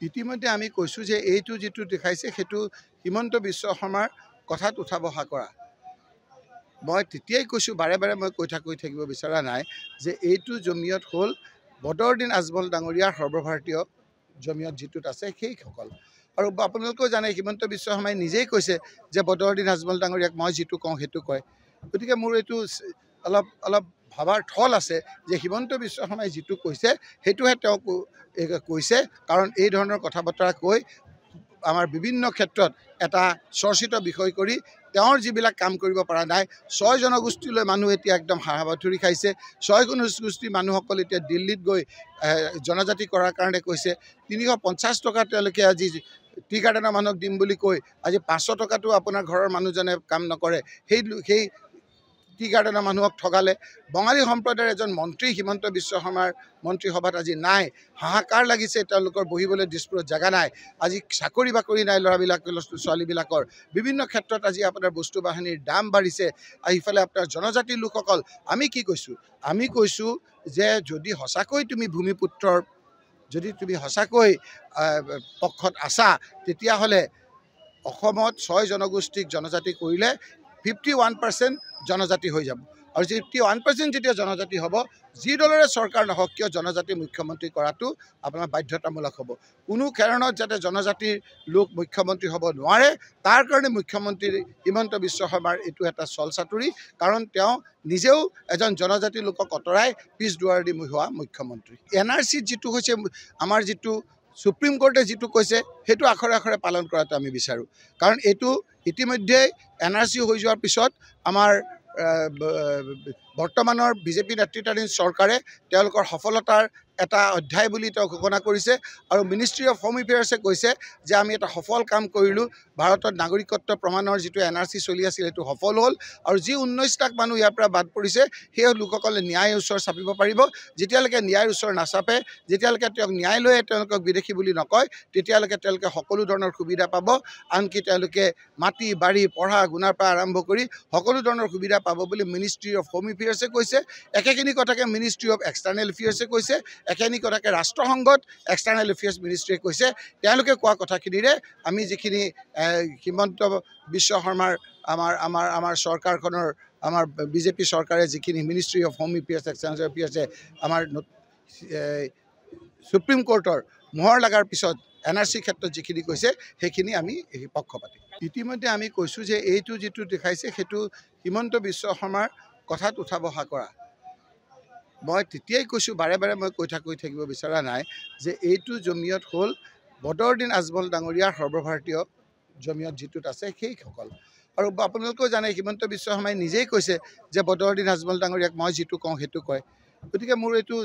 ইতিমধ্যে আমি কৈছোঁ যে এইটো যেটো দেখাইছে সেইটো হিমন্ত বিশ্ব শৰ্মাৰ কথাত উঠা বহা কৰা। মই তেতিয়াই কৈছোঁ, বাৰে বাৰে মই কৈ থাকিব বিচৰা নাই যে এইটো জমিয়ত হ'ল বদৰুদ্দিন আজমল ডাঙৰীয়াৰ সৰ্বভাৰতীয় জমিয়ত যিটোত আছে সেইসকল। আৰু আপোনালোকেও জানে হিমন্ত বিশ্ব শৰ্মাই নিজেই কৈছে যে বদৰুদ্দিন আজমল ডাঙৰীয়াক মই যিটো কওঁ সেইটো কয়। গতিকে মোৰ এইটো অলপ ভাবাৰ থল আছে যে হিমন্ত বিশ্ব শৰ্মাই যিটো কৈছে সেইটোহে তেওঁ কৈছে, কাৰণ এই ধৰণৰ কথা বতৰা কৈ আমাৰ বিভিন্ন ক্ষেত্ৰত এটা চৰ্চিত বিষয় কৰি তেওঁৰ যিবিলাক কাম কৰিব পৰা নাই। ৬ জনগোষ্ঠীলৈ মানুহ এতিয়া একদম হাহাবাথুৰি খাইছে। ৬ জনগোষ্ঠীৰ মানুহসকল এতিয়া দিল্লীত গৈ জনজাতি কৰাৰ কাৰণে কৈছে। ৩৫০ টকা তেওঁলোকে আজি টি গাৰ্ডেনৰ মানুহক দিম বুলি কৈ আজি ৫০০ টকাটো আপোনাৰ ঘৰৰ মানুহজনে কাম নকৰে, সেই টি গাৰ্ডেনৰ মানুহক ঠগালে। বঙালী সম্প্ৰদায়ৰ এজন মন্ত্ৰী হিমন্ত বিশ্ব শৰ্মাৰ মন্ত্ৰীসভাত আজি নাই। হাহাকাৰ লাগিছে, তেওঁলোকৰ বহিবলৈ দিছপুৰত জেগা নাই। আজি চাকৰি বাকৰি নাই ছোৱালীবিলাকৰ। বিভিন্ন ক্ষেত্ৰত আজি আপোনাৰ বস্তু বাহিনীৰ দাম বাঢ়িছে। আৰু ইফালে আপোনাৰ জনজাতিৰ লোকসকল। আমি কি কৈছোঁ? আমি কৈছোঁ যে যদি সঁচাকৈ তুমি ভূমিপুত্ৰৰ যদি তুমি সঁচাকৈ পক্ষত আছা, তেতিয়াহ'লে অসমত ৬ জনগোষ্ঠীক জনজাতি কৰিলে 51% জনজাতি হৈ যাব। আৰু 51% যেতিয়া জনজাতি হ'ব, যি দলৰে চৰকাৰ নহওক কিয় জনজাতি মুখ্যমন্ত্ৰী কৰাটো আপোনাৰ বাধ্যতামূলক হ'ব। কোনো কাৰণত যাতে জনজাতিৰ লোক মুখ্যমন্ত্ৰী হ'ব নোৱাৰে, তাৰ কাৰণে মুখ্যমন্ত্ৰী হিমন্ত বিশ্ব শৰ্মাৰ এইটো এটা চলচাতুৰি। কাৰণ তেওঁ নিজেও এজন জনজাতি লোকক অঁতৰাই পিছ দুৱাৰেদি হোৱা মুখ্যমন্ত্ৰী। NRCত যিটো হৈছে, আমাৰ যিটো সুপ্ৰিম কোৰ্টে যিটো কৈছে সেইটো আখৰে আখৰে পালন কৰাটো আমি বিচাৰোঁ। কাৰণ এইটো ইতিমধ্যে NRC হৈ যোৱাৰ পিছত আমাৰ বৰ্তমানৰ বিজেপি নেতৃত্বাধীন চৰকাৰে তেওঁলোকৰ সফলতাৰ এটা অধ্যায় বুলি তেওঁ ঘোষণা কৰিছে। আৰু মিনিষ্ট্ৰী অফ হোম এফেয়াৰ্ছে কৈছে যে আমি এটা সফল কাম কৰিলোঁ। ভাৰতত নাগৰিকত্ব প্ৰমাণৰ যিটো NRC চলি আছিল সেইটো সফল হ'ল। আৰু যি 19 লাখ মানুহ ইয়াৰ পৰা বাদ পৰিছে, সেই লোকসকলে ন্যায়ৰ ওচৰ চাপিব পাৰিব। যেতিয়ালৈকে ন্যায়ৰ ওচৰ নাচাপে, যেতিয়ালৈকে তেওঁক ন্যায়ালয়ে তেওঁলোকক বিদেশী বুলি নকয়, তেতিয়ালৈকে তেওঁলোকে সকলো ধৰণৰ সুবিধা পাব। আনকি তেওঁলোকে মাটি বাৰী পঢ়া শুনাৰ পৰা আৰম্ভ কৰি সকলো ধৰণৰ সুবিধা পাব বুলি মিনিষ্ট্ৰী অফ হোম এফেয়াৰ্ছে কৈছে। একেখিনি কথাকে মিনিষ্ট্ৰী অফ এক্সটাৰ্নেল এফেয়াৰ্ছে কৈছে। একেখিনি কথাকে ৰাষ্ট্ৰসংঘত এক্সটাৰ্নেল এফেয়াৰ্ছ মিনিষ্ট্ৰীয়ে কৈছে। তেওঁলোকে কোৱা কথাখিনিৰে আমি যিখিনি হিমন্ত বিশ্ব শৰ্মাৰ আমাৰ চৰকাৰখনৰ আমাৰ বিজেপি চৰকাৰে যিখিনি ministry of home affairs external এফেয়াৰ্ছে আমাৰ সুপ্ৰিম কোৰ্টৰ মোহৰ লগাৰ পিছত NRC ক্ষেত্ৰত যিখিনি কৈছে সেইখিনি আমি পক্ষপাতি। ইতিমধ্যে আমি কৈছোঁ যে এইটো যিটো দেখাইছে সেইটো হিমন্ত বিশ্ব শৰ্মাৰ কথাত উঠা বহা কৰা। মই তেতিয়াই কৈছোঁ, বাৰে বাৰে মই কৈ থাকিব বিচৰা নাই যে এইটো জমিয়ত হ'ল বদৰুদ্দিন আজমল ডাঙৰীয়াৰ সৰ্বভাৰতীয় জমিয়ত যিটোত আছে সেইসকল। আৰু আপোনালোকেও জানে হিমন্ত বিশ্ব শৰ্মাই নিজেই কৈছে যে বদৰুদ্দিন আজমল ডাঙৰীয়াক মই যিটো কওঁ সেইটো কয়। গতিকে মোৰ এইটো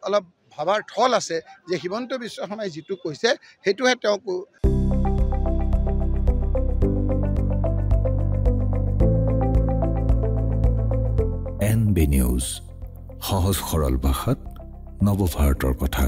অলপ ভাবাৰ থল আছে যে হিমন্ত বিশ্ব শৰ্মাই যিটো কৈছে সেইটোহে তেওঁ NB নিউজ, সহজ সৰল ভাষাত নৱভাৰতৰ কথা।